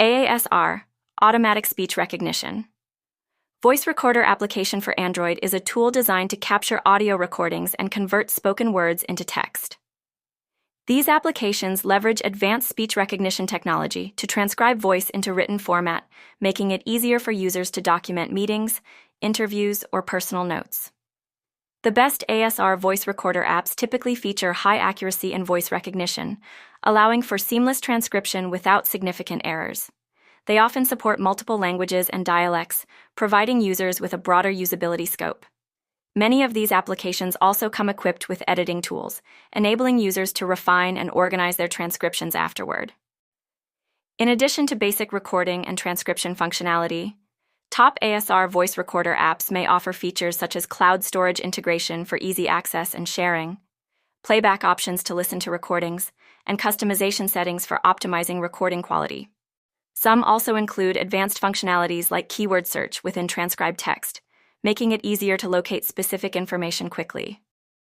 AASR, Automatic Speech Recognition. Voice Recorder Application for Android is a tool designed to capture audio recordings and convert spoken words into text. These applications leverage advanced speech recognition technology to transcribe voice into written format, making it easier for users to document meetings, interviews, or personal notes. The best ASR voice recorder apps typically feature high accuracy in voice recognition, allowing for seamless transcription without significant errors. They often support multiple languages and dialects, providing users with a broader usability scope. Many of these applications also come equipped with editing tools, enabling users to refine and organize their transcriptions afterward. In addition to basic recording and transcription functionality, top ASR voice recorder apps may offer features such as cloud storage integration for easy access and sharing, playback options to listen to recordings, and customization settings for optimizing recording quality. Some also include advanced functionalities like keyword search within transcribed text, making it easier to locate specific information quickly.